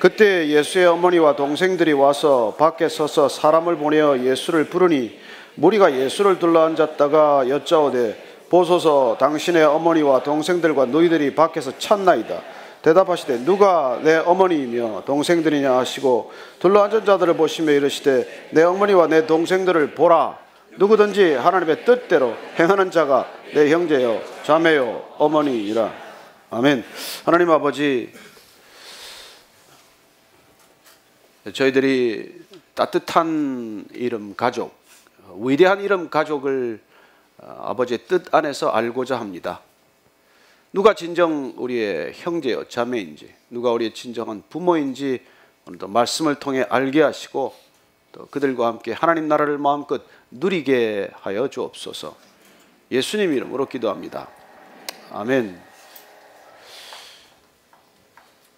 그때 예수의 어머니와 동생들이 와서 밖에 서서 사람을 보내어 예수를 부르니 무리가 예수를 둘러앉았다가 여짜오되 보소서 당신의 어머니와 동생들과 너희들이 밖에서 찾나이다. 대답하시되 누가 내 어머니이며 동생들이냐 하시고 둘러앉은 자들을 보시며 이르시되 내 어머니와 내 동생들을 보라. 누구든지 하나님의 뜻대로 행하는 자가 내 형제요 자매요 어머니이라. 아멘. 하나님 아버지, 저희들이 따뜻한 이름 가족, 위대한 이름 가족을 아버지의 뜻 안에서 알고자 합니다. 누가 진정 우리의 형제요 자매인지, 누가 우리의 진정한 부모인지 오늘도 말씀을 통해 알게 하시고 또 그들과 함께 하나님 나라를 마음껏 누리게 하여 주옵소서. 예수님 이름으로 기도합니다. 아멘.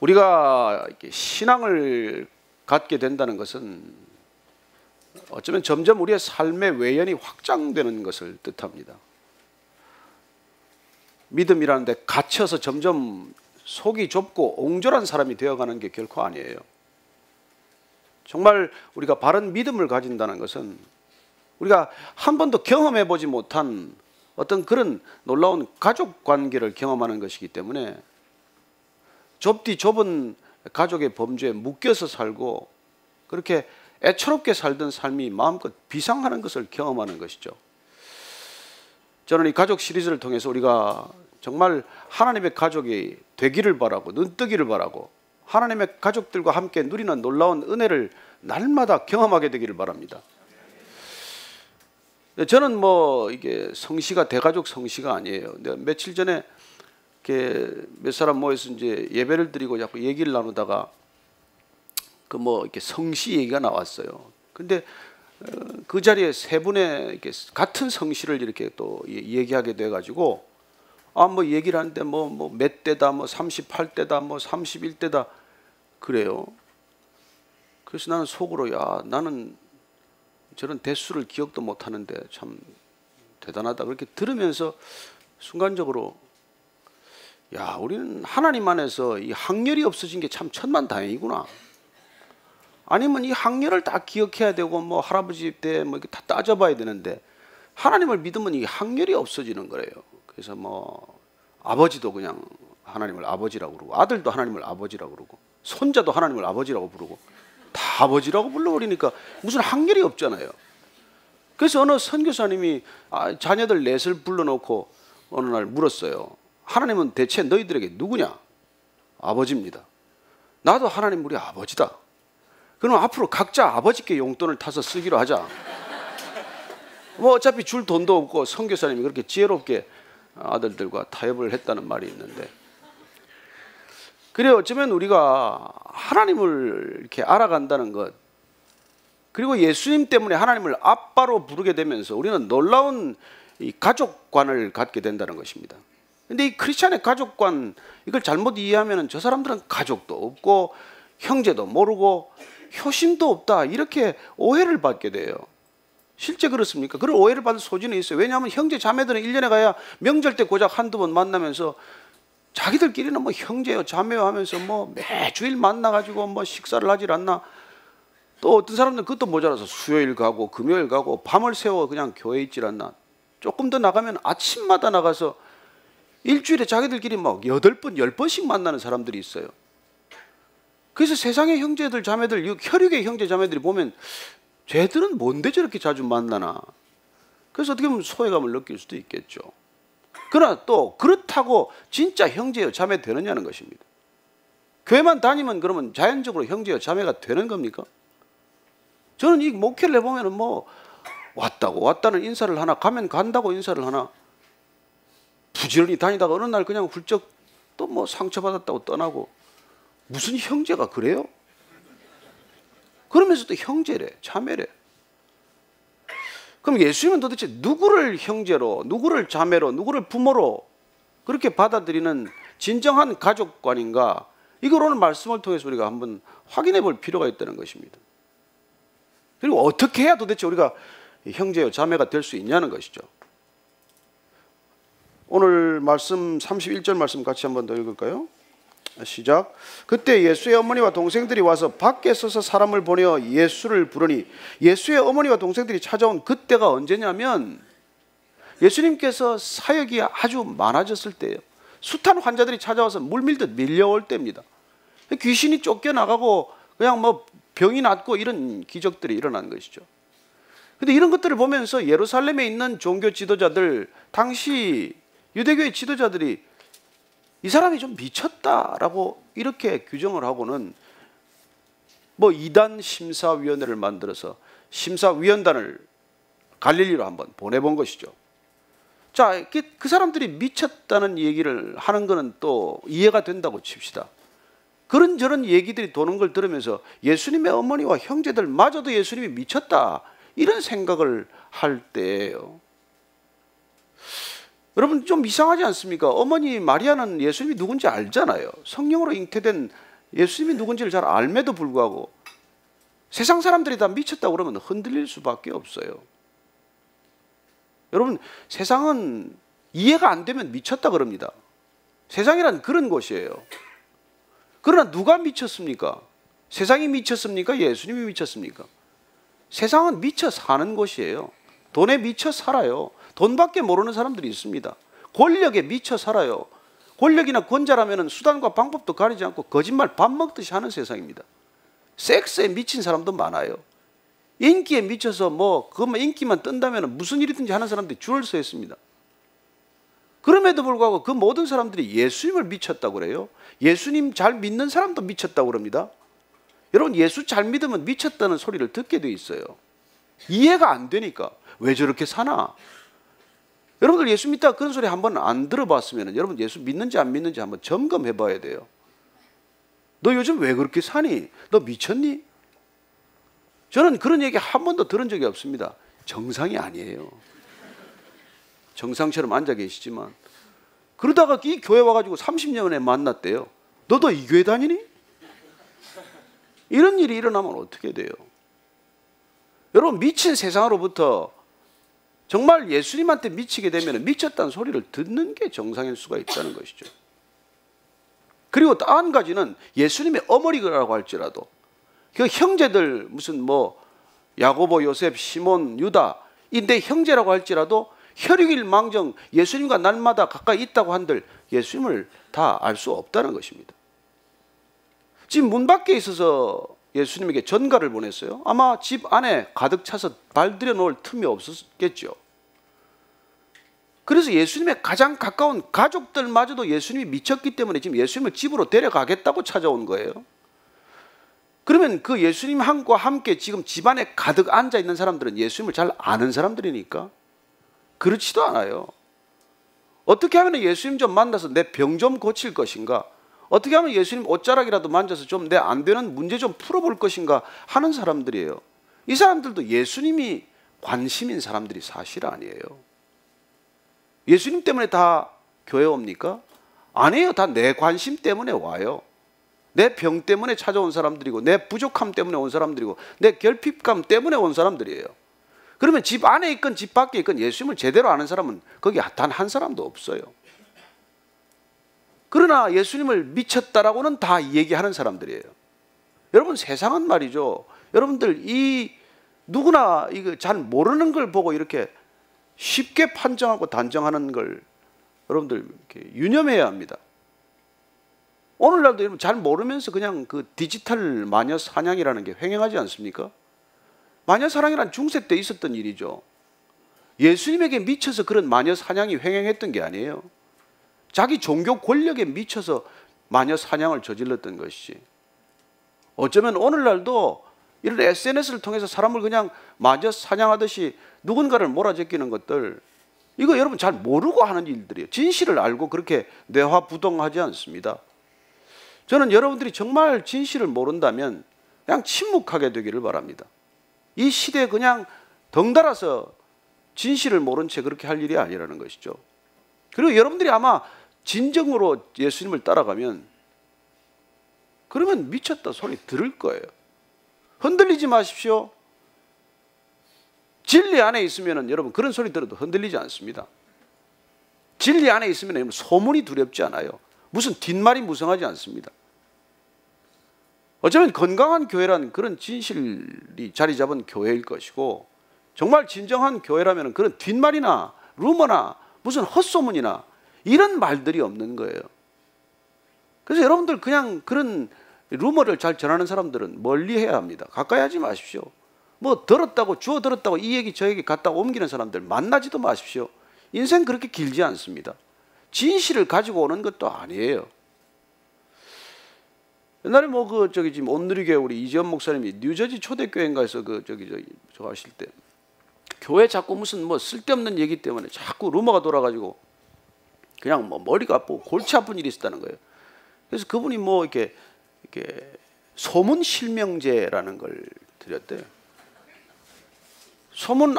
우리가 신앙을 갖게 된다는 것은 어쩌면 점점 우리의 삶의 외연이 확장되는 것을 뜻합니다. 믿음이라는 데 갇혀서 점점 속이 좁고 옹졸한 사람이 되어가는 게 결코 아니에요. 정말 우리가 바른 믿음을 가진다는 것은 우리가 한 번도 경험해 보지 못한 어떤 그런 놀라운 가족 관계를 경험하는 것이기 때문에 좁디 좁은 가족의 범주에 묶여서 살고 그렇게 애처롭게 살던 삶이 마음껏 비상하는 것을 경험하는 것이죠. 저는 이 가족 시리즈를 통해서 우리가 정말 하나님의 가족이 되기를 바라고 눈뜨기를 바라고 하나님의 가족들과 함께 누리는 놀라운 은혜를 날마다 경험하게 되기를 바랍니다. 저는 이게 성시가 대가족 성시가 아니에요. 며칠 전에 이렇게 몇 사람 모여서 이제 예배를 드리고 자꾸 얘기를 나누다가 이렇게 성시 얘기가 나왔어요. 근데 그 자리에 세 분의 이렇게 같은 성시를 이렇게 또 얘기하게 돼 가지고 얘기를 하는데 몇 대다 38대다 31대다 그래요. 그래서 나는 속으로 나는 저런 대수를 기억도 못 하는데 참 대단하다 그렇게 들으면서 순간적으로 우리는 하나님 안에서 이 학렬이 없어진 게 참 천만다행이구나. 아니면 이 학렬을 다 기억해야 되고 할아버지 때 이렇게 다 따져봐야 되는데 하나님을 믿으면 이 학렬이 없어지는 거예요. 그래서 아버지도 그냥 하나님을 아버지라고 그러고 아들도 하나님을 아버지라고 그러고 손자도 하나님을 아버지라고 부르고 다 아버지라고 불러버리니까 무슨 학렬이 없잖아요. 그래서 어느 선교사님이 자녀들 넷을 불러놓고 어느 날 물었어요. 하나님은 대체 너희들에게 누구냐? 아버지입니다. 나도 하나님 우리 아버지다. 그럼 앞으로 각자 아버지께 용돈을 타서 쓰기로 하자. 어차피 줄 돈도 없고 선교사님이 그렇게 지혜롭게 아들들과 타협을 했다는 말이 있는데, 그래 어쩌면 우리가 하나님을 이렇게 알아간다는 것, 그리고 예수님 때문에 하나님을 아빠로 부르게 되면서 우리는 놀라운 이 가족관을 갖게 된다는 것입니다. 근데 이 크리스찬의 가족관, 이걸 잘못 이해하면 저 사람들은 가족도 없고 형제도 모르고 효심도 없다 이렇게 오해를 받게 돼요. 실제 그렇습니까? 그런 오해를 받을 소지는 있어요. 왜냐하면 형제 자매들은 1년에 가야 명절 때 고작 한두 번 만나면서 자기들끼리는 형제요 자매요 하면서 매주일 만나가지고 식사를 하질 않나. 또 어떤 사람들은 그것도 모자라서 수요일 가고 금요일 가고 밤을 새워 그냥 교회에 있질 않나. 조금 더 나가면 아침마다 나가서 일주일에 자기들끼리 8번 10번씩 만나는 사람들이 있어요. 그래서 세상의 형제들 자매들, 혈육의 형제 자매들이 보면 쟤들은 뭔데 저렇게 자주 만나나. 그래서 어떻게 보면 소외감을 느낄 수도 있겠죠. 그러나 또 그렇다고 진짜 형제요 자매 되느냐는 것입니다. 교회만 다니면 그러면 자연적으로 형제요 자매가 되는 겁니까? 저는 이 목회를 해보면 왔다는 인사를 하나, 가면 간다고 인사를 하나, 부지런히 다니다가 어느 날 그냥 훌쩍 또 상처받았다고 떠나고, 무슨 형제가 그래요? 그러면서도 형제래, 자매래. 그럼 예수님은 도대체 누구를 형제로, 누구를 자매로, 누구를 부모로 그렇게 받아들이는 진정한 가족관인가? 이걸 오늘 말씀을 통해서 우리가 한번 확인해 볼 필요가 있다는 것입니다. 그리고 어떻게 해야 도대체 우리가 형제요 자매가 될 수 있냐는 것이죠. 오늘 말씀 31절 말씀 같이 한번 더 읽을까요? 시작. 그때 예수의 어머니와 동생들이 와서 밖에 서서 사람을 보내어 예수를 부르니 예수의 어머니와 동생들이 찾아온 그때가 언제냐면 예수님께서 사역이 아주 많아졌을 때예요. 숱한 환자들이 찾아와서 물밀듯 밀려올 때입니다. 귀신이 쫓겨나가고 그냥 뭐 병이 낫고 이런 기적들이 일어난 것이죠. 근데 이런 것들을 보면서 예루살렘에 있는 종교 지도자들, 당시 유대교의 지도자들이 이 사람이 좀 미쳤다라고 이렇게 규정을 하고는 뭐 이단 심사위원회를 만들어서 심사위원단을 갈릴리로 한번 보내본 것이죠. 자, 그 사람들이 미쳤다는 얘기를 하는 거는 또 이해가 된다고 칩시다. 그런저런 얘기들이 도는 걸 들으면서 예수님의 어머니와 형제들마저도 예수님이 미쳤다 이런 생각을 할 때예요. 여러분 좀 이상하지 않습니까? 어머니 마리아는 예수님이 누군지 알잖아요. 성령으로 잉태된 예수님이 누군지를 잘 알매도 불구하고 세상 사람들이 다 미쳤다고 그러면 흔들릴 수밖에 없어요. 여러분 세상은 이해가 안 되면 미쳤다 그럽니다. 세상이란 그런 곳이에요. 그러나 누가 미쳤습니까? 세상이 미쳤습니까? 예수님이 미쳤습니까? 세상은 미쳐 사는 곳이에요. 돈에 미쳐 살아요. 돈밖에 모르는 사람들이 있습니다. 권력에 미쳐 살아요. 권력이나 권자라면 수단과 방법도 가리지 않고 거짓말 밥 먹듯이 하는 세상입니다. 섹스에 미친 사람도 많아요. 인기에 미쳐서 뭐 그것만 인기만 뜬다면 무슨 일이든지 하는 사람들이 줄을 서 있습니다. 그럼에도 불구하고 그 모든 사람들이 예수님을 미쳤다고 그래요. 예수님 잘 믿는 사람도 미쳤다고 그럽니다. 여러분 예수 잘 믿으면 미쳤다는 소리를 듣게 돼 있어요. 이해가 안 되니까 왜 저렇게 사나? 여러분들 예수 믿다가 그런 소리 한번 안 들어봤으면 여러분 예수 믿는지 안 믿는지 한번 점검해 봐야 돼요. 너 요즘 왜 그렇게 사니? 너 미쳤니? 저는 그런 얘기 한 번도 들은 적이 없습니다. 정상이 아니에요. 정상처럼 앉아 계시지만 그러다가 이 교회 와가지고 30년에 만났대요. 너도 이 교회 다니니? 이런 일이 일어나면 어떻게 돼요? 여러분 미친 세상으로부터 정말 예수님한테 미치게 되면 미쳤다는 소리를 듣는 게 정상일 수가 있다는 것이죠. 그리고 또 한 가지는 예수님의 어머니라고 할지라도 그 형제들 무슨 뭐 야고보, 요셉, 시몬, 유다 이 내 형제라고 할지라도 혈육일망정 예수님과 날마다 가까이 있다고 한들 예수님을 다 알 수 없다는 것입니다. 지금 문 밖에 있어서 예수님에게 전가를 보냈어요. 아마 집 안에 가득 차서 발들여 놓을 틈이 없었겠죠. 그래서 예수님의 가장 가까운 가족들마저도 예수님이 미쳤기 때문에 지금 예수님을 집으로 데려가겠다고 찾아온 거예요. 그러면 그 예수님과 함께 지금 집안에 가득 앉아 있는 사람들은 예수님을 잘 아는 사람들이니까 그렇지도 않아요. 어떻게 하면 예수님 좀 만나서 내 병 좀 고칠 것인가? 어떻게 하면 예수님 옷자락이라도 만져서 좀 내 안 되는 문제 좀 풀어볼 것인가 하는 사람들이에요. 이 사람들도 예수님이 관심인 사람들이 사실 아니에요. 예수님 때문에 다 교회 옵니까? 아니에요. 다 내 관심 때문에 와요. 내 병 때문에 찾아온 사람들이고 내 부족함 때문에 온 사람들이고 내 결핍감 때문에 온 사람들이에요. 그러면 집 안에 있건 집 밖에 있건 예수님을 제대로 아는 사람은 거기 단 한 사람도 없어요. 그러나 예수님을 미쳤다라고는 다 얘기하는 사람들이에요. 여러분 세상은 말이죠. 여러분들 이 누구나 이거 잘 모르는 걸 보고 이렇게 쉽게 판정하고 단정하는 걸 여러분들 이렇게 유념해야 합니다. 오늘날도 여러분 잘 모르면서 그냥 그 디지털 마녀 사냥이라는 게 횡행하지 않습니까? 마녀 사냥이란 중세 때 있었던 일이죠. 예수님에게 미쳐서 그런 마녀 사냥이 횡행했던 게 아니에요. 자기 종교 권력에 미쳐서 마녀 사냥을 저질렀던 것이지. 어쩌면 오늘날도 이런 SNS를 통해서 사람을 그냥 마녀 사냥하듯이 누군가를 몰아제끼는 것들 이거 여러분 잘 모르고 하는 일들이에요. 진실을 알고 그렇게 뇌화부동하지 않습니다. 저는 여러분들이 정말 진실을 모른다면 그냥 침묵하게 되기를 바랍니다. 이 시대에 그냥 덩달아서 진실을 모른 채 그렇게 할 일이 아니라는 것이죠. 그리고 여러분들이 아마 진정으로 예수님을 따라가면 그러면 미쳤다 소리 들을 거예요. 흔들리지 마십시오. 진리 안에 있으면 여러분 그런 소리 들어도 흔들리지 않습니다. 진리 안에 있으면 소문이 두렵지 않아요. 무슨 뒷말이 무성하지 않습니다. 어쩌면 건강한 교회란 그런 진실이 자리 잡은 교회일 것이고, 정말 진정한 교회라면 그런 뒷말이나 루머나 무슨 헛소문이나 이런 말들이 없는 거예요. 그래서 여러분들 그냥 그런 루머를 잘 전하는 사람들은 멀리 해야 합니다. 가까이 하지 마십시오. 뭐 들었다고, 주워 들었다고 이 얘기 저 얘기 갖다 옮기는 사람들 만나지도 마십시오. 인생 그렇게 길지 않습니다. 진실을 가지고 오는 것도 아니에요. 옛날에 지금 온누리교회 우리 이지연 목사님이 뉴저지 초대교회인가에서 저 하실 때 교회 자꾸 무슨 쓸데없는 얘기 때문에 자꾸 루머가 돌아가지고 그냥 머리가 아프고 골치 아픈 일이 있었다는 거예요. 그래서 그분이 이렇게 소문 실명제라는 걸 드렸대요.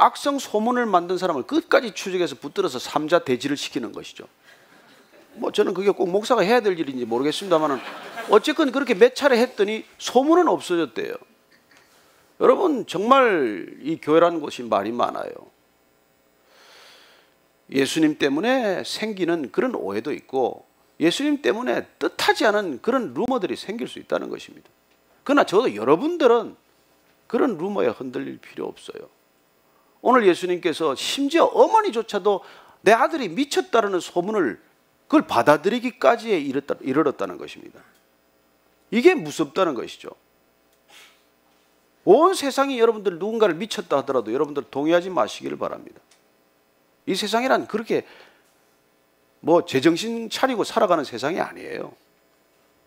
악성 소문을 만든 사람을 끝까지 추적해서 붙들어서 삼자 대지를 시키는 것이죠. 저는 그게 꼭 목사가 해야 될 일인지 모르겠습니다만 어쨌건 그렇게 몇 차례 했더니 소문은 없어졌대요. 여러분, 정말 이 교회라는 곳이 말이 많아요. 예수님 때문에 생기는 그런 오해도 있고, 예수님 때문에 뜻하지 않은 그런 루머들이 생길 수 있다는 것입니다. 그러나 저도 여러분들은 그런 루머에 흔들릴 필요 없어요. 오늘 예수님께서 심지어 어머니조차도 내 아들이 미쳤다라는 소문을 그걸 받아들이기까지에 이르렀다는 것입니다. 이게 무섭다는 것이죠. 온 세상이 여러분들 누군가를 미쳤다 하더라도 여러분들 동의하지 마시기를 바랍니다. 이 세상이란 그렇게 제정신 차리고 살아가는 세상이 아니에요.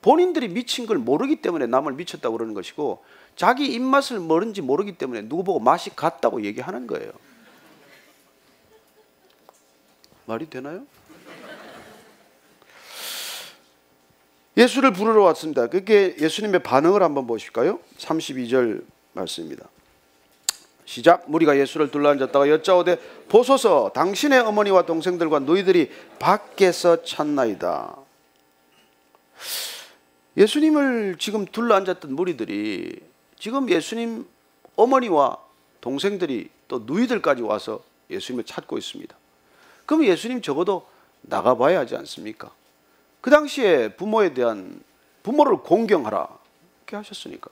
본인들이 미친 걸 모르기 때문에 남을 미쳤다고 그러는 것이고, 자기 입맛을 모른지 모르기 때문에 누구 보고 맛이 같다고 얘기하는 거예요. 말이 되나요? 예수를 부르러 왔습니다. 그게 예수님의 반응을 한번 보실까요? 32절 말씀입니다. 시작. 무리가 예수를 둘러앉았다가 여짜오되 보소서, 당신의 어머니와 동생들과 너희들이 밖에서 찾나이다. 예수님을 지금 둘러앉았던 무리들이 지금 예수님 어머니와 동생들이 또 누이들까지 와서 예수님을 찾고 있습니다. 그럼 예수님 적어도 나가봐야 하지 않습니까? 그 당시에 부모를 공경하라 이렇게 하셨으니까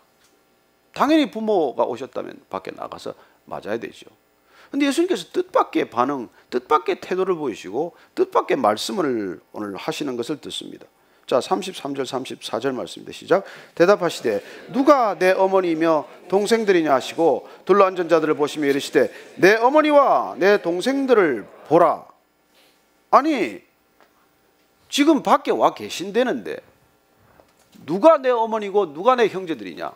당연히 부모가 오셨다면 밖에 나가서 맞아야 되죠. 그런데 예수님께서 뜻밖의 태도를 보이시고 뜻밖의 말씀을 오늘 하시는 것을 듣습니다. 자, 33절 34절 말씀입니다. 시작. 대답하시되 누가 내 어머니이며 동생들이냐 하시고 둘러앉은 자들을 보시며 이르시되 내 어머니와 내 동생들을 보라. 아니, 지금 밖에 와 계신다는데 누가 내 어머니고 누가 내 형제들이냐?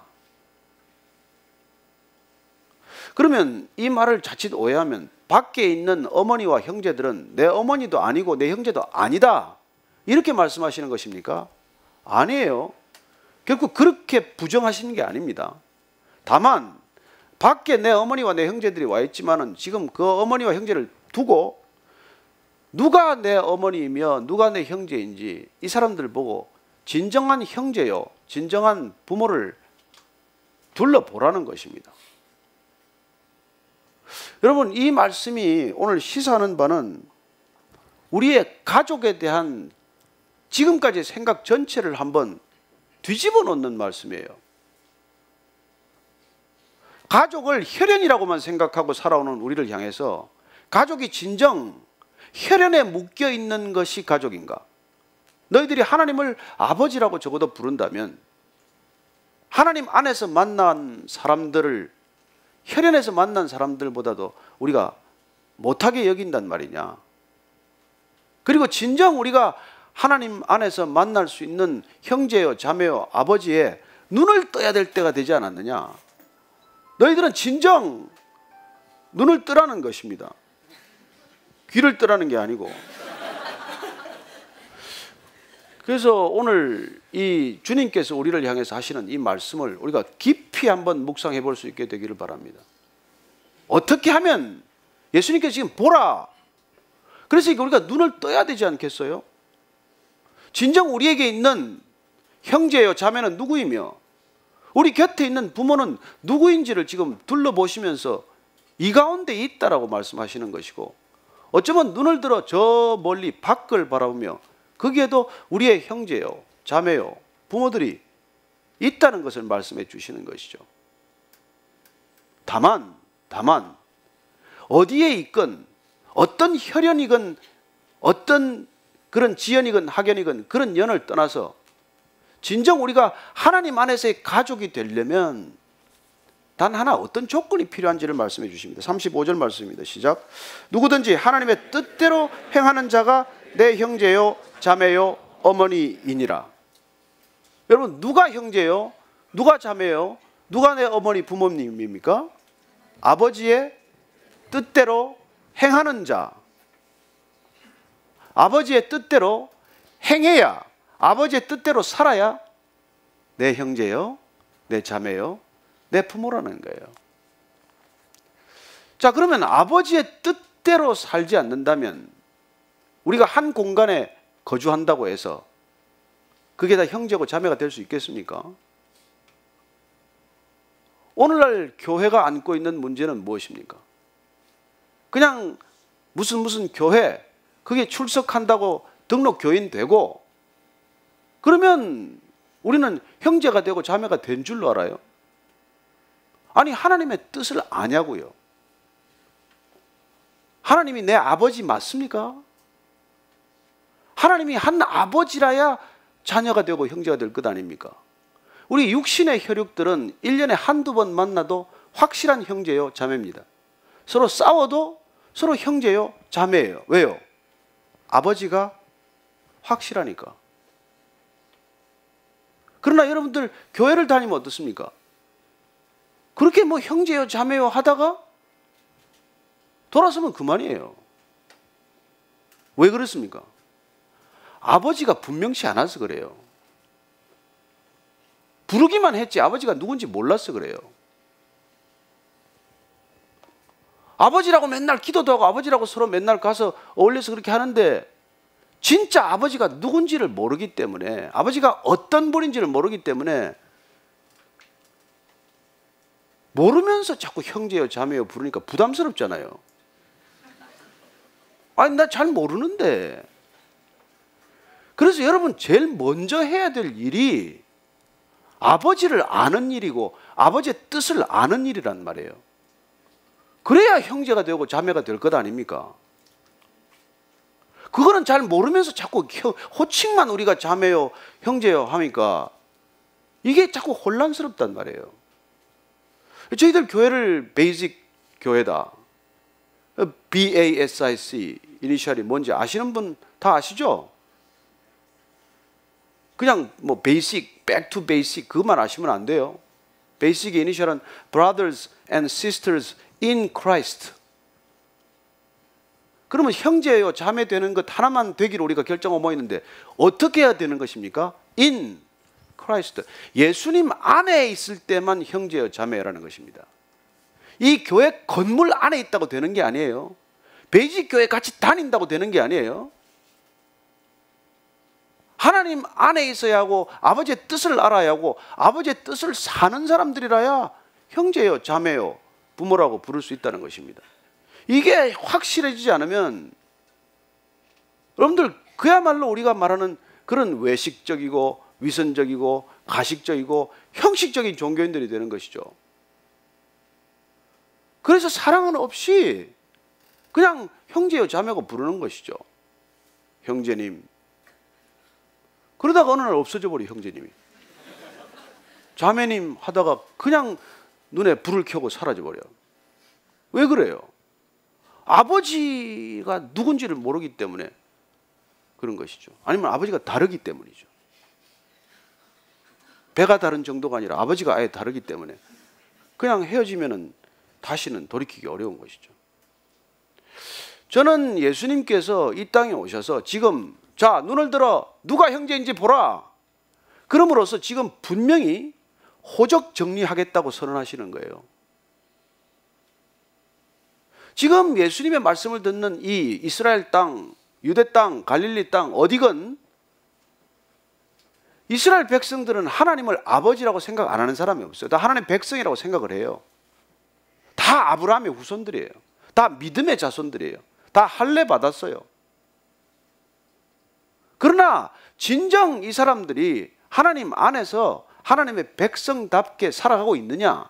그러면 이 말을 자칫 오해하면 밖에 있는 어머니와 형제들은 내 어머니도 아니고 내 형제도 아니다, 이렇게 말씀하시는 것입니까? 아니에요. 결국 그렇게 부정하시는 게 아닙니다. 다만 밖에 내 어머니와 내 형제들이 와 있지만은 지금 그 어머니와 형제를 두고 누가 내 어머니이며 누가 내 형제인지 이 사람들 보고 진정한 형제요, 진정한 부모를 둘러보라는 것입니다. 여러분, 이 말씀이 오늘 시사하는 바는 우리의 가족에 대한 지금까지 생각 전체를 한번 뒤집어 놓는 말씀이에요. 가족을 혈연이라고만 생각하고 살아오는 우리를 향해서 가족이 진정 혈연에 묶여 있는 것이 가족인가? 너희들이 하나님을 아버지라고 적어도 부른다면 하나님 안에서 만난 사람들을 혈연에서 만난 사람들보다도 우리가 못하게 여긴단 말이냐? 그리고 진정 우리가 하나님 안에서 만날 수 있는 형제요, 자매요, 아버지에 눈을 떠야 될 때가 되지 않았느냐? 너희들은 진정 눈을 뜨라는 것입니다. 귀를 뜨라는 게 아니고. 그래서 오늘 이 주님께서 우리를 향해서 하시는 이 말씀을 우리가 깊이 한번 묵상해 볼 수 있게 되기를 바랍니다. 어떻게 하면 예수님께서 지금 보라, 그래서 우리가 눈을 떠야 되지 않겠어요? 진정 우리에게 있는 형제요, 자매는 누구이며 우리 곁에 있는 부모는 누구인지를 지금 둘러보시면서 이 가운데 있다라고 말씀하시는 것이고, 어쩌면 눈을 들어 저 멀리 밖을 바라보며 거기에도 우리의 형제요, 자매요, 부모들이 있다는 것을 말씀해 주시는 것이죠. 다만 어디에 있건 어떤 혈연이건 어떤 그런 지연이건 학연이건 그런 연을 떠나서 진정 우리가 하나님 안에서의 가족이 되려면 단 하나 어떤 조건이 필요한지를 말씀해 주십니다. 35절 말씀입니다. 시작. 누구든지 하나님의 뜻대로 행하는 자가 내 형제요 자매요 어머니이니라. 여러분, 누가 형제요? 누가 자매요? 누가 내 어머니 부모님입니까? 아버지의 뜻대로 행하는 자. 아버지의 뜻대로 행해야, 아버지의 뜻대로 살아야 내 형제요, 내 자매요, 내 부모라는 거예요. 자, 그러면 아버지의 뜻대로 살지 않는다면 우리가 한 공간에 거주한다고 해서 그게 다 형제고 자매가 될 수 있겠습니까? 오늘날 교회가 안고 있는 문제는 무엇입니까? 그냥 무슨 교회, 그게 출석한다고 등록 교인 되고 그러면 우리는 형제가 되고 자매가 된 줄로 알아요? 아니, 하나님의 뜻을 아냐고요? 하나님이 내 아버지 맞습니까? 하나님이 한 아버지라야 자녀가 되고 형제가 될 것 아닙니까? 우리 육신의 혈육들은 1년에 한두 번 만나도 확실한 형제요 자매입니다. 서로 싸워도 서로 형제요 자매예요. 왜요? 아버지가 확실하니까. 그러나 여러분들 교회를 다니면 어떻습니까? 그렇게 뭐 형제요 자매요 하다가 돌아서면 그만이에요. 왜 그렇습니까? 아버지가 분명치 않아서 그래요. 부르기만 했지 아버지가 누군지 몰라서 그래요. 아버지라고 맨날 기도도 하고 아버지라고 서로 맨날 가서 어울려서 그렇게 하는데 진짜 아버지가 누군지를 모르기 때문에, 아버지가 어떤 분인지를 모르기 때문에 모르면서 자꾸 형제요 자매요 부르니까 부담스럽잖아요. 아니, 나 잘 모르는데. 그래서 여러분, 제일 먼저 해야 될 일이 아버지를 아는 일이고 아버지의 뜻을 아는 일이란 말이에요. 그래야 형제가 되고 자매가 될 것 아닙니까? 그거는 잘 모르면서 자꾸 호칭만 우리가 자매요 형제요 하니까 이게 자꾸 혼란스럽단 말이에요. 저희들 교회를 베이직 교회다, BASIC 이니셜이 뭔지 아시는 분 다 아시죠? 그냥 뭐 베이직, back to basic 그것만 아시면 안 돼요. 베이직의 이니셜은 brothers and sisters in Christ. 그러면 형제요 자매 되는 것 하나만 되기를 우리가 결정하고 모이는데 어떻게 해야 되는 것입니까? in Christ. 예수님 안에 있을 때만 형제요 자매라는 것입니다. 이 교회 건물 안에 있다고 되는 게 아니에요. 베이직 교회 같이 다닌다고 되는 게 아니에요. 하나님 안에 있어야 하고 아버지의 뜻을 알아야 하고 아버지의 뜻을 사는 사람들이라야 형제요 자매요 부모라고 부를 수 있다는 것입니다. 이게 확실해지지 않으면 여러분들 그야말로 우리가 말하는 그런 외식적이고 위선적이고 가식적이고 형식적인 종교인들이 되는 것이죠. 그래서 사랑은 없이 그냥 형제요 자매고 부르는 것이죠. 형제님. 그러다가 어느 날 없어져 버려 형제님이. 자매님 하다가 그냥 눈에 불을 켜고 사라져 버려. 왜 그래요? 아버지가 누군지를 모르기 때문에 그런 것이죠. 아니면 아버지가 다르기 때문이죠. 배가 다른 정도가 아니라 아버지가 아예 다르기 때문에 그냥 헤어지면은 다시는 돌이키기 어려운 것이죠. 저는 예수님께서 이 땅에 오셔서 지금 자 눈을 들어 누가 형제인지 보라. 그럼으로써 지금 분명히 호적 정리하겠다고 선언하시는 거예요. 지금 예수님의 말씀을 듣는 이 이스라엘 땅, 유대 땅, 갈릴리 땅 어디건 이스라엘 백성들은 하나님을 아버지라고 생각 안 하는 사람이 없어요. 다 하나님의 백성이라고 생각을 해요. 다 아브라함의 후손들이에요. 다 믿음의 자손들이에요. 다 할례 받았어요. 그러나 진정 이 사람들이 하나님 안에서 하나님의 백성답게 살아가고 있느냐?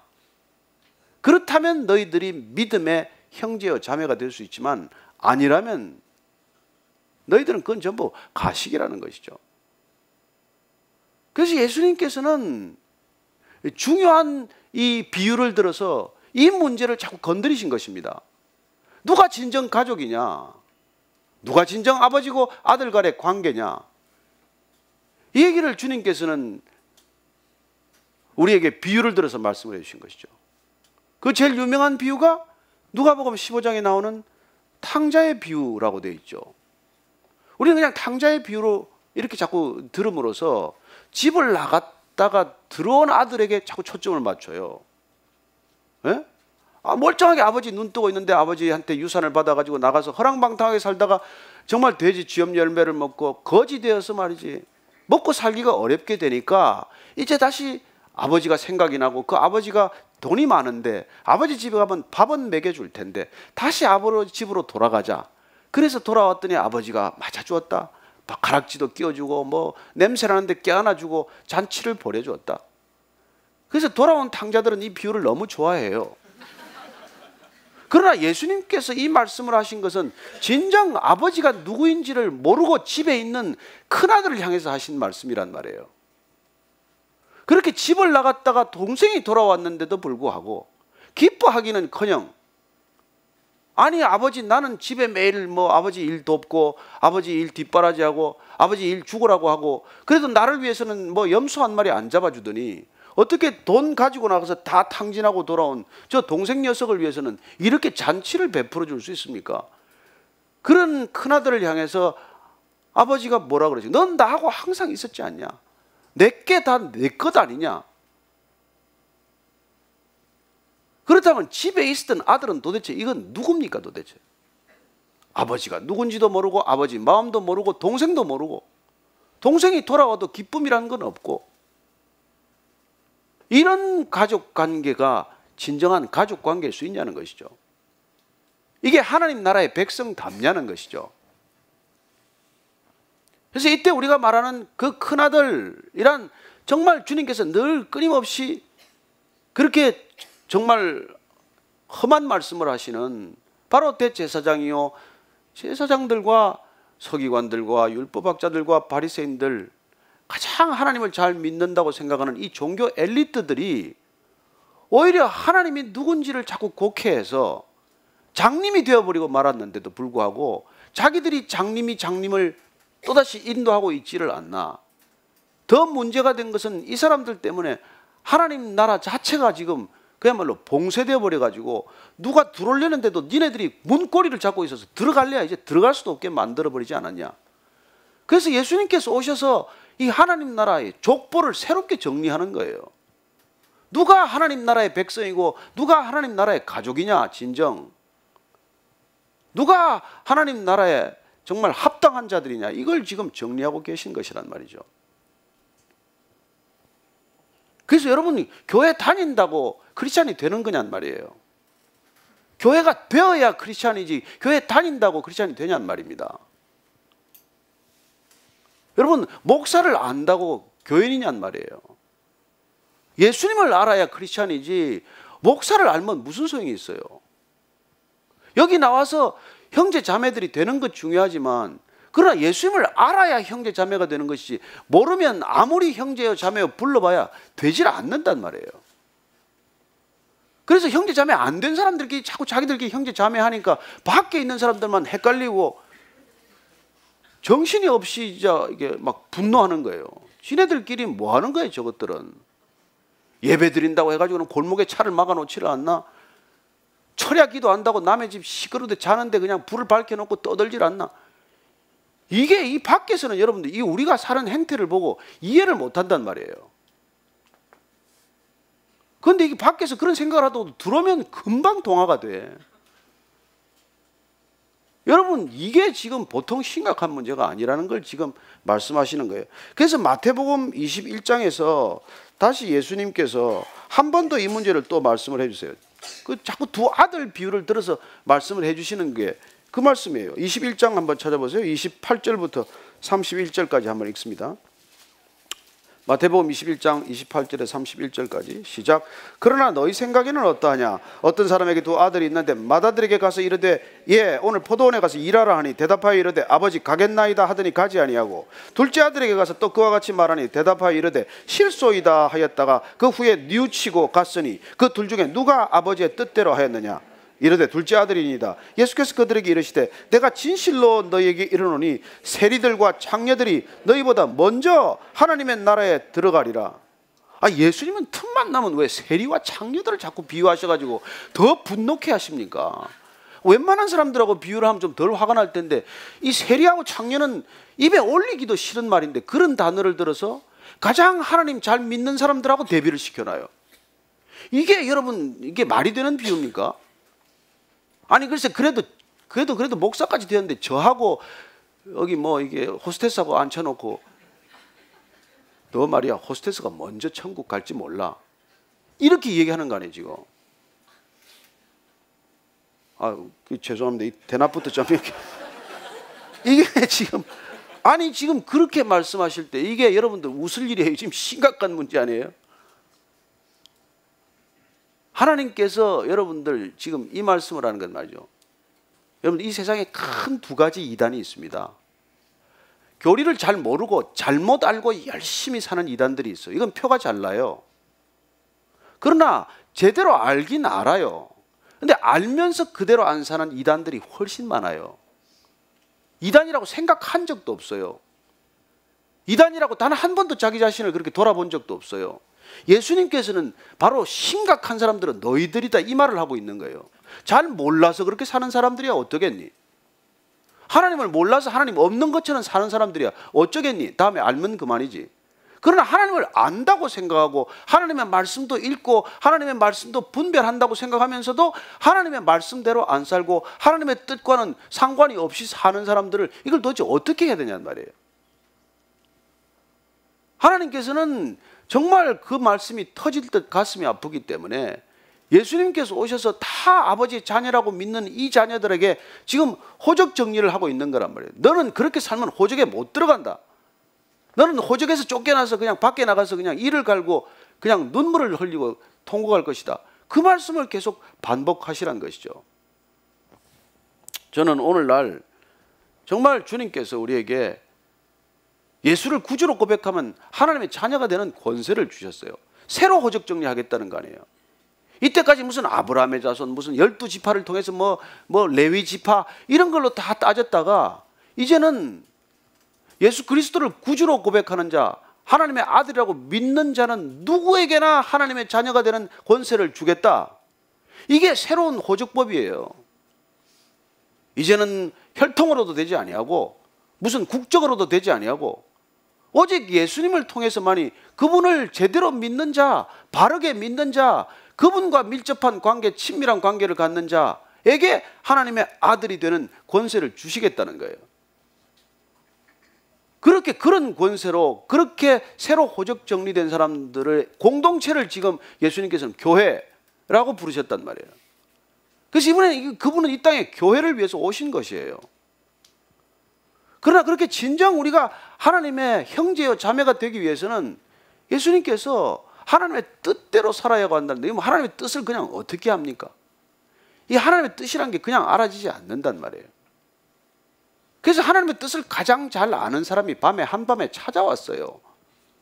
그렇다면 너희들이 믿음의 형제여 자매가 될 수 있지만 아니라면 너희들은 그건 전부 가식이라는 것이죠. 그래서 예수님께서는 중요한 이 비유를 들어서 이 문제를 자꾸 건드리신 것입니다. 누가 진정 가족이냐? 누가 진정 아버지고 아들 간의 관계냐? 이 얘기를 주님께서는 우리에게 비유를 들어서 말씀을 해주신 것이죠. 그 제일 유명한 비유가 누가복음 15장에 나오는 탕자의 비유라고 되어 있죠. 우리는 그냥 탕자의 비유로 이렇게 자꾸 들음으로써 집을 나갔다가 들어온 아들에게 자꾸 초점을 맞춰요. 예? 멀쩡하게 아버지 눈 뜨고 있는데 아버지한테 유산을 받아가지고 나가서 허랑방탕하게 살다가 정말 돼지 쥐염 열매를 먹고 거지 되어서 말이지 먹고 살기가 어렵게 되니까 이제 다시 아버지가 생각이 나고 그 아버지가 돈이 많은데 아버지 집에 가면 밥은 먹여줄 텐데 다시 아버지 집으로 돌아가자. 그래서 돌아왔더니 아버지가 맞아주었다. 가락지도 끼워주고 뭐 냄새나는데 껴안아주고 잔치를 벌여주었다. 그래서 돌아온 탕자들은 이 비유를 너무 좋아해요. 그러나 예수님께서 이 말씀을 하신 것은 진정 아버지가 누구인지를 모르고 집에 있는 큰아들을 향해서 하신 말씀이란 말이에요. 그렇게 집을 나갔다가 동생이 돌아왔는데도 불구하고 기뻐하기는커녕 아니 아버지 나는 집에 매일 뭐 아버지 일 돕고 아버지 일 뒷바라지하고 아버지 일 죽으라고 하고 그래도 나를 위해서는 뭐 염소 한 마리 안 잡아주더니 어떻게 돈 가지고 나가서 다 탕진하고 돌아온 저 동생 녀석을 위해서는 이렇게 잔치를 베풀어 줄 수 있습니까? 그런 큰아들을 향해서 아버지가 뭐라 그러지? 넌 나하고 항상 있었지 않냐? 내게 다 내 것 아니냐? 그렇다면 집에 있었던 아들은 도대체 이건 누굽니까 도대체? 아버지가 누군지도 모르고 아버지 마음도 모르고 동생도 모르고 동생이 돌아와도 기쁨이라는 건 없고 이런 가족 관계가 진정한 가족 관계일 수 있냐는 것이죠. 이게 하나님 나라의 백성답냐는 것이죠. 그래서 이때 우리가 말하는 그 큰아들이란 정말 주님께서 늘 끊임없이 그렇게 정말 험한 말씀을 하시는 바로 대제사장이요 제사장들과 서기관들과 율법학자들과 바리새인들 가장 하나님을 잘 믿는다고 생각하는 이 종교 엘리트들이 오히려 하나님이 누군지를 자꾸 곡해해서 장님이 되어버리고 말았는데도 불구하고 자기들이 장님을 또다시 인도하고 있지를 않나. 더 문제가 된 것은 이 사람들 때문에 하나님 나라 자체가 지금 그야말로 봉쇄되어 버려가지고 누가 들어오려는데도 니네들이 문고리를 잡고 있어서 들어갈래야 이제 들어갈 수도 없게 만들어버리지 않았냐. 그래서 예수님께서 오셔서 이 하나님 나라의 족보를 새롭게 정리하는 거예요. 누가 하나님 나라의 백성이고 누가 하나님 나라의 가족이냐 진정. 누가 하나님 나라에 정말 합당한 자들이냐 이걸 지금 정리하고 계신 것이란 말이죠. 그래서 여러분이 교회 다닌다고 크리스찬이 되는 거냔 말이에요. 교회가 되어야 크리스찬이지 교회 다닌다고 크리스찬이 되냔 말입니다. 여러분 목사를 안다고 교인이냔 말이에요. 예수님을 알아야 크리스찬이지 목사를 알면 무슨 소용이 있어요. 여기 나와서 형제 자매들이 되는 것 중요하지만 그러나 예수님을 알아야 형제 자매가 되는 것이지 모르면 아무리 형제여 자매여 불러봐야 되질 않는단 말이에요. 그래서 형제 자매 안 된 사람들끼리 자꾸 자기들끼리 형제 자매 하니까 밖에 있는 사람들만 헷갈리고 정신이 없이 이게 막 분노하는 거예요. 지네들끼리 뭐 하는 거예요 저것들은. 예배 드린다고 해가지고는 골목에 차를 막아놓지를 않나. 철야 기도한다고 남의 집 시끄러운데 자는데 그냥 불을 밝혀놓고 떠들질 않나. 이게 이 밖에서는 여러분들 이 우리가 사는 행태를 보고 이해를 못한단 말이에요. 그런데 이게 밖에서 그런 생각을 하도 들어오면 금방 동화가 돼. 여러분 이게 지금 보통 심각한 문제가 아니라는 걸 지금 말씀하시는 거예요. 그래서 마태복음 21장에서 다시 예수님께서 한 번 더 이 문제를 또 말씀을 해주세요. 그 자꾸 두 아들 비유를 들어서 말씀을 해주시는 게 그 말씀이에요. 21장 한번 찾아보세요. 28절부터 31절까지 한번 읽습니다. 마태복음 21장 28절에 31절까지 시작. 그러나 너희 생각에는 어떠하냐? 어떤 사람에게 두 아들이 있는데 맏아들에게 가서 이르되 예 오늘 포도원에 가서 일하라 하니 대답하여 이르되 아버지 가겠나이다 하더니 가지 아니하고 둘째 아들에게 가서 또 그와 같이 말하니 대답하여 이르되 실소이다 하였다가 그 후에 뉘우치고 갔으니 그 둘 중에 누가 아버지의 뜻대로 하였느냐? 이르되 둘째 아들이니이다. 예수께서 그들에게 이르시되 내가 진실로 너희에게 이르노니 세리들과 창녀들이 너희보다 먼저 하나님의 나라에 들어가리라. 예수님은 틈만 나면 왜 세리와 창녀들을 자꾸 비유하셔가지고 더 분노케 하십니까? 웬만한 사람들하고 비유를 하면 좀 덜 화가 날 텐데 이 세리하고 창녀는 입에 올리기도 싫은 말인데 그런 단어를 들어서 가장 하나님 잘 믿는 사람들하고 대비를 시켜놔요. 이게 여러분 이게 말이 되는 비유입니까? 아니 글쎄 그래도 목사까지 되었는데 저하고 여기 뭐 이게 호스테스하고 앉혀놓고 너 말이야 호스테스가 먼저 천국 갈지 몰라 이렇게 얘기하는 거 아니에요 지금? 죄송합니다. 이 대낮부터 좀 이렇게 이게 지금 지금 그렇게 말씀하실 때 이게 여러분들 웃을 일이에요. 지금 심각한 문제 아니에요? 하나님께서 여러분들 지금 이 말씀을 하는 건 말이죠. 여러분 이 세상에 큰 두 가지 이단이 있습니다. 교리를 잘 모르고 잘못 알고 열심히 사는 이단들이 있어요. 이건 표가 잘 나요. 그러나 제대로 알긴 알아요. 근데 알면서 그대로 안 사는 이단들이 훨씬 많아요. 이단이라고 생각한 적도 없어요. 이단이라고 단 한 번도 자기 자신을 그렇게 돌아본 적도 없어요. 예수님께서는 바로 심각한 사람들은 너희들이다 이 말을 하고 있는 거예요. 잘 몰라서 그렇게 사는 사람들이야 어쩌겠니? 하나님을 몰라서 하나님 없는 것처럼 사는 사람들이야 어쩌겠니? 다음에 알면 그만이지. 그러나 하나님을 안다고 생각하고 하나님의 말씀도 읽고 하나님의 말씀도 분별한다고 생각하면서도 하나님의 말씀대로 안 살고 하나님의 뜻과는 상관이 없이 사는 사람들을 이걸 도대체 어떻게 해야 되냐는 말이에요. 하나님께서는 정말 그 말씀이 터질 듯 가슴이 아프기 때문에 예수님께서 오셔서 다 아버지의 자녀라고 믿는 이 자녀들에게 지금 호적 정리를 하고 있는 거란 말이에요. 너는 그렇게 살면 호적에 못 들어간다. 너는 호적에서 쫓겨나서 그냥 밖에 나가서 그냥 이를 갈고 그냥 눈물을 흘리고 통곡할 것이다. 그 말씀을 계속 반복하시란 것이죠. 저는 오늘날 정말 주님께서 우리에게 예수를 구주로 고백하면 하나님의 자녀가 되는 권세를 주셨어요. 새로 호적 정리하겠다는 거 아니에요. 이때까지 무슨 아브라함의 자손, 무슨 12지파를 통해서 뭐 레위 지파 이런 걸로 다 따졌다가 이제는 예수 그리스도를 구주로 고백하는 자, 하나님의 아들이라고 믿는 자는 누구에게나 하나님의 자녀가 되는 권세를 주겠다. 이게 새로운 호적법이에요. 이제는 혈통으로도 되지 아니하고 무슨 국적으로도 되지 아니하고 오직 예수님을 통해서만이 그분을 제대로 믿는 자, 바르게 믿는 자, 그분과 밀접한 관계, 친밀한 관계를 갖는 자에게 하나님의 아들이 되는 권세를 주시겠다는 거예요. 그렇게 그런 권세로 그렇게 새로 호적 정리된 사람들의 공동체를 지금 예수님께서는 교회라고 부르셨단 말이에요. 그래서 그분은 이 땅에 교회를 위해서 오신 것이에요. 그러나 그렇게 진정 우리가 하나님의 형제요 자매가 되기 위해서는 예수님께서 하나님의 뜻대로 살아야 한다는데 하나님의 뜻을 그냥 어떻게 합니까? 이 하나님의 뜻이란 게 그냥 알아지지 않는단 말이에요. 그래서 하나님의 뜻을 가장 잘 아는 사람이 한밤에 찾아왔어요.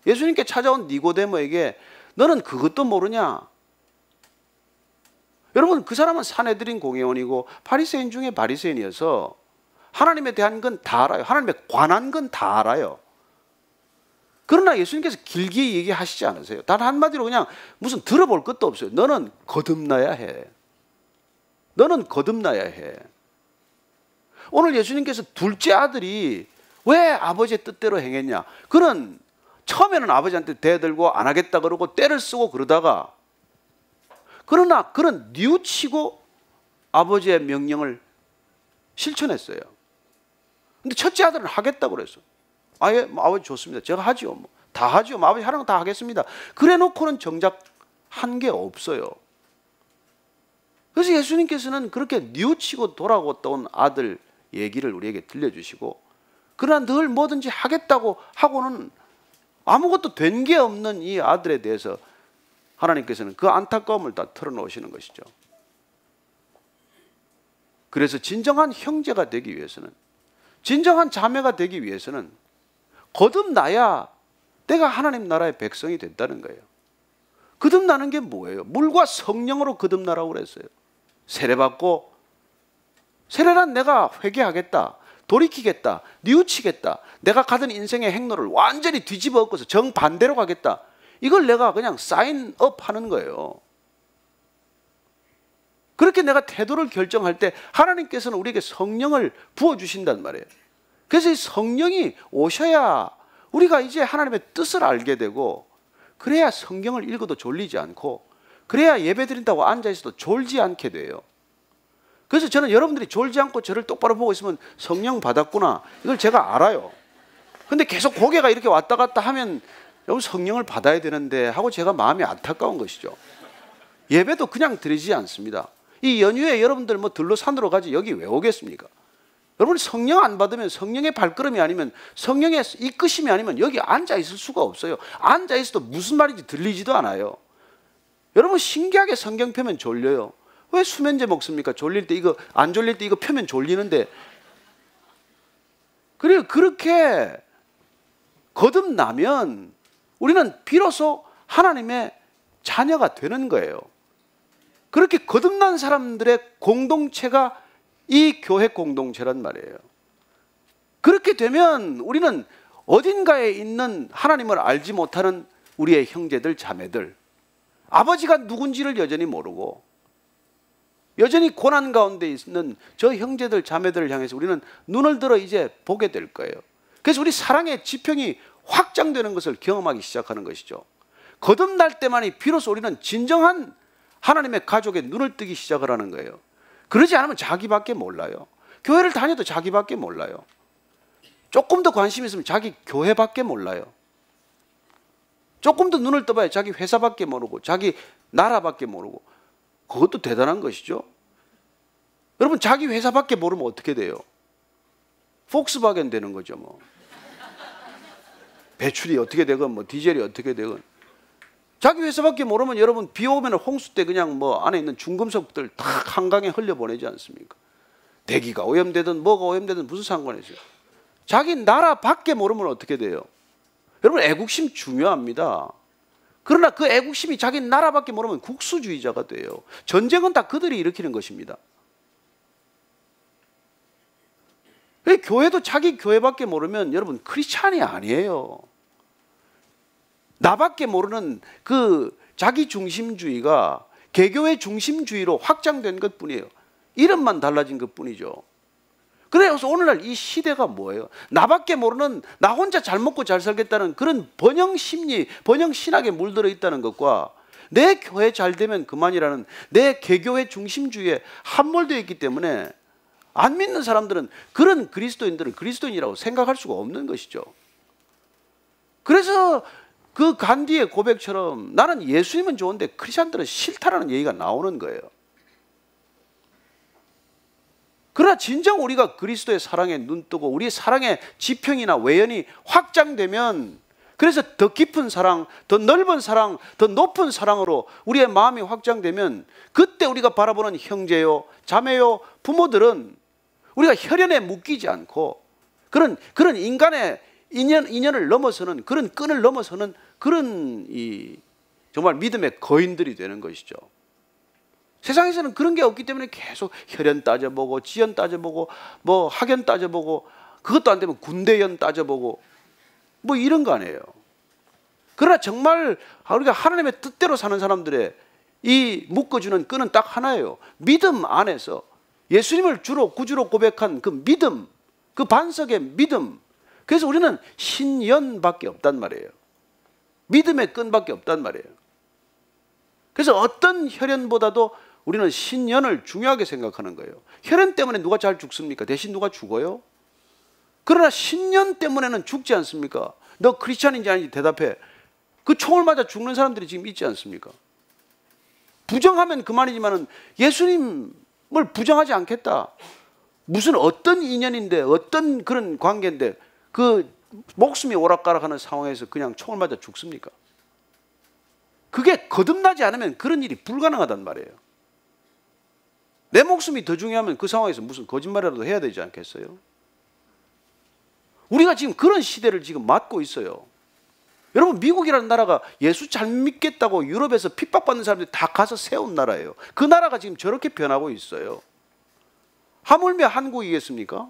예수님께 찾아온 니고데모에게 너는 그것도 모르냐? 여러분 그 사람은 산헤드린 공회원이고 바리새인 중에 바리새인이어서 하나님에 대한 건 다 알아요. 하나님에 관한 건 다 알아요. 그러나 예수님께서 길게 얘기하시지 않으세요. 단 한마디로 그냥 무슨 들어볼 것도 없어요. 너는 거듭나야 해. 너는 거듭나야 해. 오늘 예수님께서 둘째 아들이 왜 아버지의 뜻대로 행했냐? 그는 처음에는 아버지한테 대들고 안 하겠다 그러고 때를 쓰고 그러다가 그러나 그는 뉘우치고 아버지의 명령을 실천했어요. 근데 첫째 아들은 하겠다고 그랬어. 예, 아버지 좋습니다. 제가 하지요. 다 하지요. 아버지 하는 거 다 하겠습니다. 그래 놓고는 정작 한 게 없어요. 그래서 예수님께서는 그렇게 뉘우치고 돌아왔던 아들 얘기를 우리에게 들려주시고 그러나 늘 뭐든지 하겠다고 하고는 아무것도 된 게 없는 이 아들에 대해서 하나님께서는 그 안타까움을 다 털어놓으시는 것이죠. 그래서 진정한 형제가 되기 위해서는, 진정한 자매가 되기 위해서는 거듭나야 내가 하나님 나라의 백성이 된다는 거예요. 거듭나는 게 뭐예요? 물과 성령으로 거듭나라고 그랬어요. 세례받고, 세례란 내가 회개하겠다, 돌이키겠다, 뉘우치겠다, 내가 가던 인생의 행로를 완전히 뒤집어 엎어서 정반대로 가겠다, 이걸 내가 그냥 사인업 하는 거예요. 그렇게 내가 태도를 결정할 때 하나님께서는 우리에게 성령을 부어주신단 말이에요. 그래서 이 성령이 오셔야 우리가 이제 하나님의 뜻을 알게 되고, 그래야 성경을 읽어도 졸리지 않고, 그래야 예배 드린다고 앉아있어도 졸지 않게 돼요. 그래서 저는 여러분들이 졸지 않고 저를 똑바로 보고 있으면 성령 받았구나, 이걸 제가 알아요. 근데 계속 고개가 이렇게 왔다 갔다 하면 여러분 성령을 받아야 되는데 하고 제가 마음이 안타까운 것이죠. 예배도 그냥 드리지 않습니다. 이 연휴에 여러분들 뭐 들로 산으로 가지 여기 왜 오겠습니까? 여러분 성령 안 받으면, 성령의 발걸음이 아니면, 성령의 이끄심이 아니면 여기 앉아 있을 수가 없어요. 앉아 있어도 무슨 말인지 들리지도 않아요. 여러분 신기하게 성경 펴면 졸려요. 왜 수면제 먹습니까? 졸릴 때 이거, 안 졸릴 때 이거 펴면 졸리는데. 그래요. 그렇게 거듭나면 우리는 비로소 하나님의 자녀가 되는 거예요. 그렇게 거듭난 사람들의 공동체가 이 교회 공동체란 말이에요. 그렇게 되면 우리는 어딘가에 있는 하나님을 알지 못하는 우리의 형제들, 자매들, 아버지가 누군지를 여전히 모르고 여전히 고난 가운데 있는 저 형제들, 자매들을 향해서 우리는 눈을 들어 이제 보게 될 거예요. 그래서 우리 사랑의 지평이 확장되는 것을 경험하기 시작하는 것이죠. 거듭날 때만이 비로소 우리는 진정한 하나님의 가족의 눈을 뜨기 시작을 하는 거예요. 그러지 않으면 자기밖에 몰라요. 교회를 다녀도 자기밖에 몰라요. 조금 더 관심 있으면 자기 교회밖에 몰라요. 조금 더 눈을 떠봐야 자기 회사밖에 모르고, 자기 나라밖에 모르고. 그것도 대단한 것이죠. 여러분 자기 회사밖에 모르면 어떻게 돼요? 폭스바겐 되는 거죠. 뭐 배출이 어떻게 되건, 뭐 디젤이 어떻게 되건. 자기 회사밖에 모르면 여러분 비 오면 홍수 때 그냥 뭐 안에 있는 중금속들 다 한강에 흘려보내지 않습니까? 대기가 오염되든 뭐가 오염되든 무슨 상관이 있어요? 자기 나라 밖에 모르면 어떻게 돼요? 여러분 애국심 중요합니다. 그러나 그 애국심이 자기 나라밖에 모르면 국수주의자가 돼요. 전쟁은 다 그들이 일으키는 것입니다. 교회도 자기 교회밖에 모르면 여러분 크리스찬이 아니에요. 나밖에 모르는 그 자기 중심주의가 개교의 중심주의로 확장된 것뿐이에요. 이름만 달라진 것뿐이죠. 그래서 오늘날 이 시대가 뭐예요? 나밖에 모르는, 나 혼자 잘 먹고 잘 살겠다는 그런 번영심리, 번영신학에 물들어 있다는 것과 내 교회 잘 되면 그만이라는 내 개교의 중심주의에 함몰되어 있기 때문에 안 믿는 사람들은 그런 그리스도인들을 그리스도인이라고 생각할 수가 없는 것이죠. 그래서 그 간디의 고백처럼 나는 예수님은 좋은데 크리스찬들은 싫다라는 얘기가 나오는 거예요. 그러나 진정 우리가 그리스도의 사랑에 눈뜨고 우리의 사랑의 지평이나 외연이 확장되면, 그래서 더 깊은 사랑, 더 넓은 사랑, 더 높은 사랑으로 우리의 마음이 확장되면 그때 우리가 바라보는 형제요, 자매요, 부모들은 우리가 혈연에 묶이지 않고 그런 인간의 인연을 넘어서는, 그런 끈을 넘어서는 그런 정말 믿음의 거인들이 되는 것이죠. 세상에서는 그런 게 없기 때문에 계속 혈연 따져보고, 지연 따져보고, 뭐 학연 따져보고, 그것도 안 되면 군대연 따져보고, 뭐 이런 거 아니에요. 그러나 정말 우리가 하나님의 뜻대로 사는 사람들의 이 묶어주는 끈은 딱 하나예요. 믿음 안에서 예수님을 주로 구주로 고백한 그 믿음, 그 반석의 믿음. 그래서 우리는 신연밖에 없단 말이에요. 믿음의 끈밖에 없단 말이에요. 그래서 어떤 혈연보다도 우리는 신연을 중요하게 생각하는 거예요. 혈연 때문에 누가 잘 죽습니까? 대신 누가 죽어요? 그러나 신연 때문에는 죽지 않습니까? 너 크리스찬인지 아닌지 대답해. 그 총을 맞아 죽는 사람들이 지금 있지 않습니까? 부정하면 그만이지만 예수님을 부정하지 않겠다. 무슨 어떤 인연인데, 어떤 그런 관계인데 그 목숨이 오락가락하는 상황에서 그냥 총을 맞아 죽습니까? 그게 거듭나지 않으면 그런 일이 불가능하단 말이에요. 내 목숨이 더 중요하면 그 상황에서 무슨 거짓말이라도 해야 되지 않겠어요? 우리가 지금 그런 시대를 지금 맞고 있어요. 여러분, 미국이라는 나라가 예수 잘 믿겠다고 유럽에서 핍박받는 사람들이 다 가서 세운 나라예요. 그 나라가 지금 저렇게 변하고 있어요. 하물며 한국이겠습니까?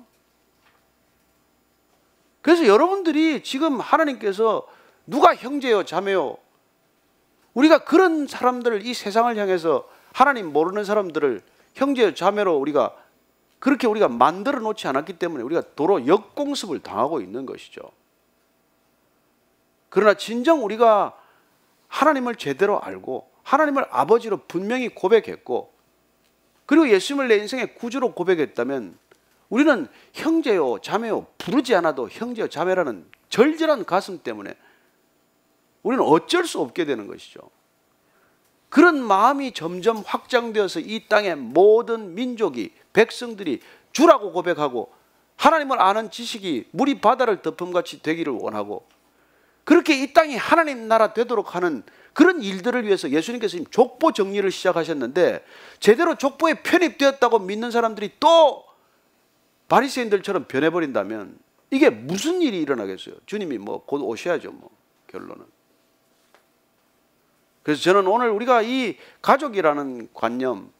그래서 여러분들이 지금 하나님께서 누가 형제요 자매요, 우리가 그런 사람들을, 이 세상을 향해서 하나님 모르는 사람들을 형제요 자매로 우리가 그렇게 우리가 만들어 놓지 않았기 때문에 우리가 도로 역공습을 당하고 있는 것이죠. 그러나 진정 우리가 하나님을 제대로 알고 하나님을 아버지로 분명히 고백했고, 그리고 예수님을 내 인생의 구주로 고백했다면 우리는 형제요 자매요 부르지 않아도 형제요 자매라는 절절한 가슴 때문에 우리는 어쩔 수 없게 되는 것이죠. 그런 마음이 점점 확장되어서 이 땅의 모든 민족이, 백성들이 주라고 고백하고 하나님을 아는 지식이 물이 바다를 덮음같이 되기를 원하고, 그렇게 이 땅이 하나님 나라 되도록 하는 그런 일들을 위해서 예수님께서 족보 정리를 시작하셨는데, 제대로 족보에 편입되었다고 믿는 사람들이 또 바리새인들처럼 변해버린다면 이게 무슨 일이 일어나겠어요? 주님이 뭐 곧 오셔야죠, 뭐 결론은. 그래서 저는 오늘 우리가 이 가족이라는 관념,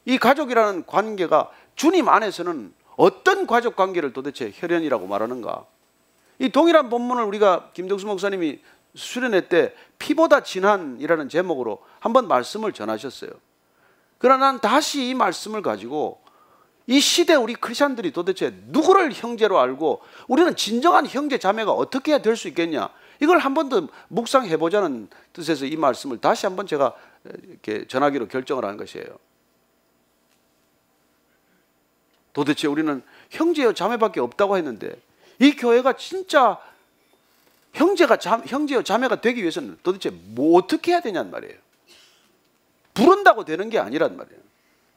이 가족이라는 관계가 주님 안에서는 어떤 가족 관계를 도대체 혈연이라고 말하는가? 이 동일한 본문을 우리가 김덕수 목사님이 수련회 때 피보다 진한이라는 제목으로 한번 말씀을 전하셨어요. 그러나 난 다시 이 말씀을 가지고 이 시대 우리 크리스찬들이 도대체 누구를 형제로 알고 우리는 진정한 형제 자매가 어떻게 해야 될 수 있겠냐, 이걸 한 번 더 묵상해 보자는 뜻에서 이 말씀을 다시 한번 제가 이렇게 전하기로 결정을 한 것이에요. 도대체 우리는 형제요 자매밖에 없다고 했는데 이 교회가 진짜 형제요 자매가 되기 위해서는 도대체 뭐 어떻게 해야 되냔 말이에요. 부른다고 되는 게 아니란 말이에요.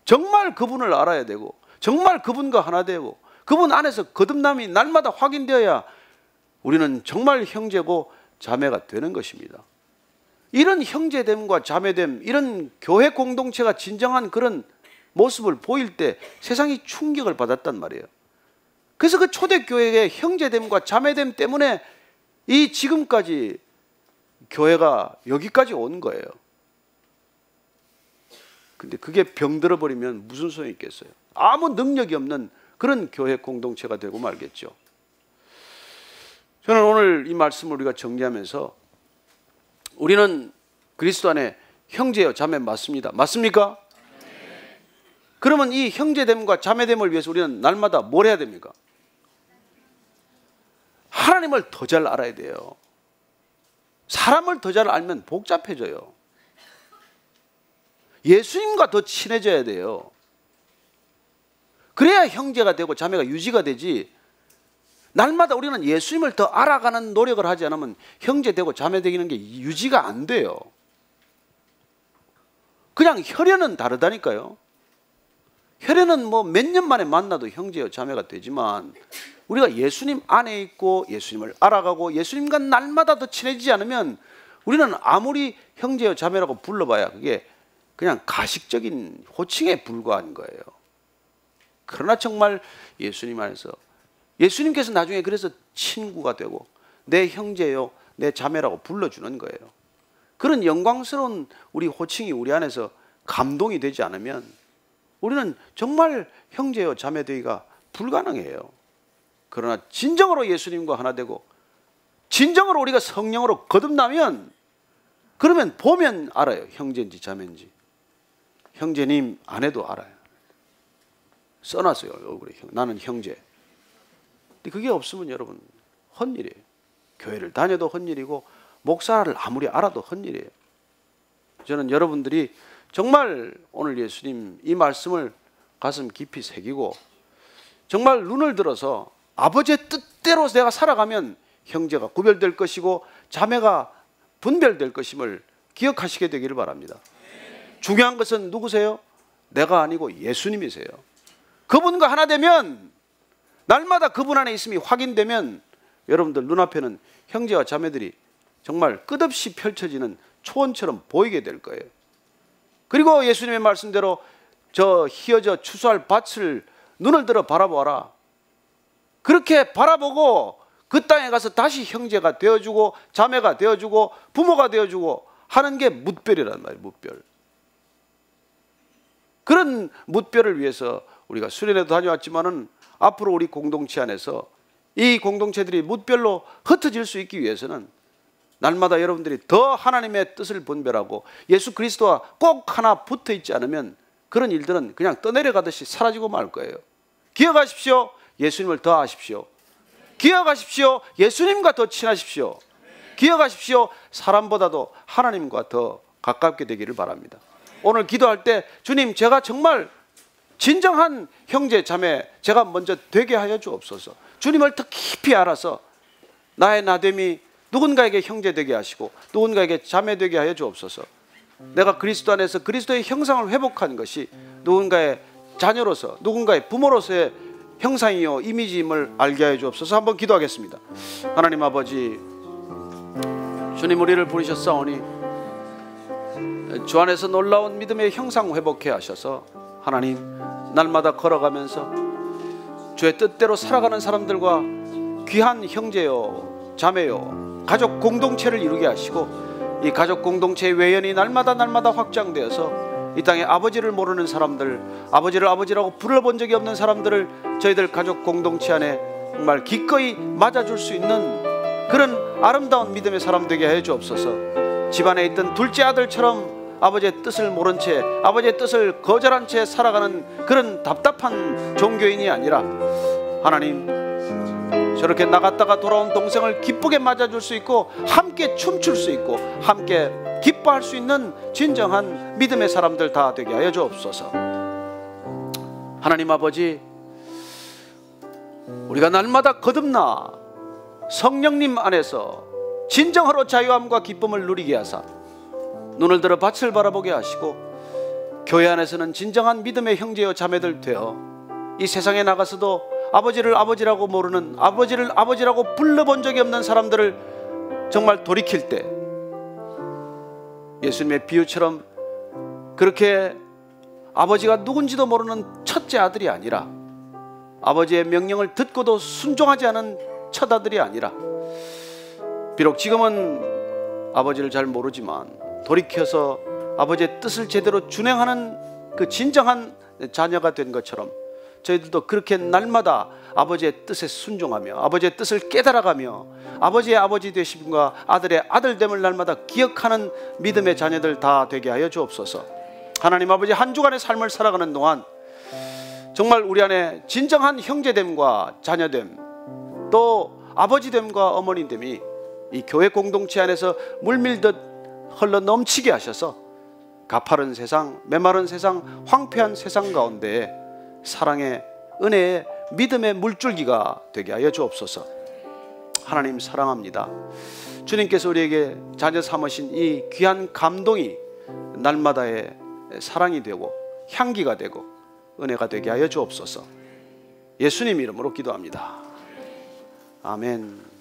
정말 그분을 알아야 되고, 정말 그분과 하나 되고, 그분 안에서 거듭남이 날마다 확인되어야 우리는 정말 형제고 자매가 되는 것입니다. 이런 형제됨과 자매됨, 이런 교회 공동체가 진정한 그런 모습을 보일 때 세상이 충격을 받았단 말이에요. 그래서 그 초대교회의 형제됨과 자매됨 때문에 이 지금까지 교회가 여기까지 온 거예요. 근데 그게 병들어 버리면 무슨 소용이 있겠어요? 아무 능력이 없는 그런 교회 공동체가 되고 말겠죠. 저는 오늘 이 말씀을 우리가 정리하면서 우리는 그리스도 안에 형제요 자매 맞습니다. 맞습니까? 네. 그러면 이 형제됨과 자매됨을 위해서 우리는 날마다 뭘 해야 됩니까? 하나님을 더 잘 알아야 돼요. 사람을 더 잘 알면 복잡해져요. 예수님과 더 친해져야 돼요. 그래야 형제가 되고 자매가 유지가 되지, 날마다 우리는 예수님을 더 알아가는 노력을 하지 않으면 형제 되고 자매 되기는 게 유지가 안 돼요. 그냥 혈연은 다르다니까요. 혈연은 뭐 몇 년 만에 만나도 형제요 자매가 되지만, 우리가 예수님 안에 있고 예수님을 알아가고 예수님과 날마다 더 친해지지 않으면 우리는 아무리 형제요 자매라고 불러봐야 그게 그냥 가식적인 호칭에 불과한 거예요. 그러나 정말 예수님 안에서, 예수님께서 나중에 그래서 친구가 되고 내 형제요 내 자매라고 불러주는 거예요. 그런 영광스러운 우리 호칭이 우리 안에서 감동이 되지 않으면 우리는 정말 형제요 자매 되기가 불가능해요. 그러나 진정으로 예수님과 하나 되고 진정으로 우리가 성령으로 거듭나면, 그러면 보면 알아요. 형제인지 자매인지. 형제님 아내도 알아요. 써놨어요 얼굴에. 나는 형제. 근데 그게 없으면 여러분 헛일이에요. 교회를 다녀도 헛일이고 목사를 아무리 알아도 헛일이에요. 저는 여러분들이 정말 오늘 예수님 이 말씀을 가슴 깊이 새기고 정말 눈을 들어서 아버지의 뜻대로 내가 살아가면 형제가 구별될 것이고 자매가 분별될 것임을 기억하시게 되기를 바랍니다. 중요한 것은 누구세요? 내가 아니고 예수님이세요. 그분과 하나 되면, 날마다 그분 안에 있음이 확인되면 여러분들 눈앞에는 형제와 자매들이 정말 끝없이 펼쳐지는 초원처럼 보이게 될 거예요. 그리고 예수님의 말씀대로 저 휘어져 추수할 밭을 눈을 들어 바라보아라. 그렇게 바라보고 그 땅에 가서 다시 형제가 되어주고 자매가 되어주고 부모가 되어주고 하는 게 뭇별이란 말이에요. 뭇별. 그런 뭇별을 위해서 우리가 수련회도 다녀왔지만은 앞으로 우리 공동체 안에서 이 공동체들이 뭇별로 흩어질 수 있기 위해서는 날마다 여러분들이 더 하나님의 뜻을 분별하고 예수 그리스도와 꼭 하나 붙어 있지 않으면 그런 일들은 그냥 떠내려가듯이 사라지고 말 거예요. 기억하십시오. 예수님을 더 아십시오. 기억하십시오. 예수님과 더 친하십시오. 기억하십시오. 사람보다도 하나님과 더 가깝게 되기를 바랍니다. 오늘 기도할 때 주님, 제가 정말 진정한 형제 자매 제가 먼저 되게 하여 주옵소서. 주님을 더 깊이 알아서 나의 나됨이 누군가에게 형제 되게 하시고 누군가에게 자매 되게 하여 주옵소서. 내가 그리스도 안에서 그리스도의 형상을 회복한 것이 누군가의 자녀로서 누군가의 부모로서의 형상이요 이미지임을 알게 하여 주옵소서. 한번 기도하겠습니다. 하나님 아버지, 주님 우리를 부르셨사오니 주 안에서 놀라운 믿음의 형상 회복해 하셔서 하나님 날마다 걸어가면서 주의 뜻대로 살아가는 사람들과 귀한 형제요 자매요 가족 공동체를 이루게 하시고 이 가족 공동체의 외연이 날마다 확장되어서 이 땅에 아버지를 모르는 사람들, 아버지를 아버지라고 불러본 적이 없는 사람들을 저희들 가족 공동체 안에 정말 기꺼이 맞아줄 수 있는 그런 아름다운 믿음의 사람 되게 해 주옵소서. 집안에 있던 둘째 아들처럼 아버지의 뜻을 모른 채 아버지의 뜻을 거절한 채 살아가는 그런 답답한 종교인이 아니라 하나님 저렇게 나갔다가 돌아온 동생을 기쁘게 맞아줄 수 있고 함께 춤출 수 있고 함께 기뻐할 수 있는 진정한 믿음의 사람들 다 되게 하여 주옵소서. 하나님 아버지, 우리가 날마다 거듭나 성령님 안에서 진정으로 자유함과 기쁨을 누리게 하사 눈을 들어 밭을 바라보게 하시고 교회 안에서는 진정한 믿음의 형제여 자매들 되어 이 세상에 나가서도 아버지를 아버지라고 모르는, 아버지를 아버지라고 불러본 적이 없는 사람들을 정말 돌이킬 때 예수님의 비유처럼 그렇게 아버지가 누군지도 모르는 첫째 아들이 아니라 아버지의 명령을 듣고도 순종하지 않은 첫 아들이 아니라 비록 지금은 아버지를 잘 모르지만 돌이켜서 아버지의 뜻을 제대로 준행하는 그 진정한 자녀가 된 것처럼 저희들도 그렇게 날마다 아버지의 뜻에 순종하며 아버지의 뜻을 깨달아가며 아버지의 아버지 되심과 아들의 아들됨을 날마다 기억하는 믿음의 자녀들 다 되게 하여 주옵소서. 하나님 아버지, 한 주간의 삶을 살아가는 동안 정말 우리 안에 진정한 형제됨과 자녀됨 또 아버지됨과 어머니됨이 이 교회 공동체 안에서 물밀듯 흘러 넘치게 하셔서 가파른 세상, 메마른 세상, 황폐한 세상 가운데 사랑의, 은혜의, 믿음의 물줄기가 되게 하여 주옵소서. 하나님 사랑합니다. 주님께서 우리에게 자녀 삼으신 이 귀한 감동이 날마다의 사랑이 되고 향기가 되고 은혜가 되게 하여 주옵소서. 예수님 이름으로 기도합니다. 아멘.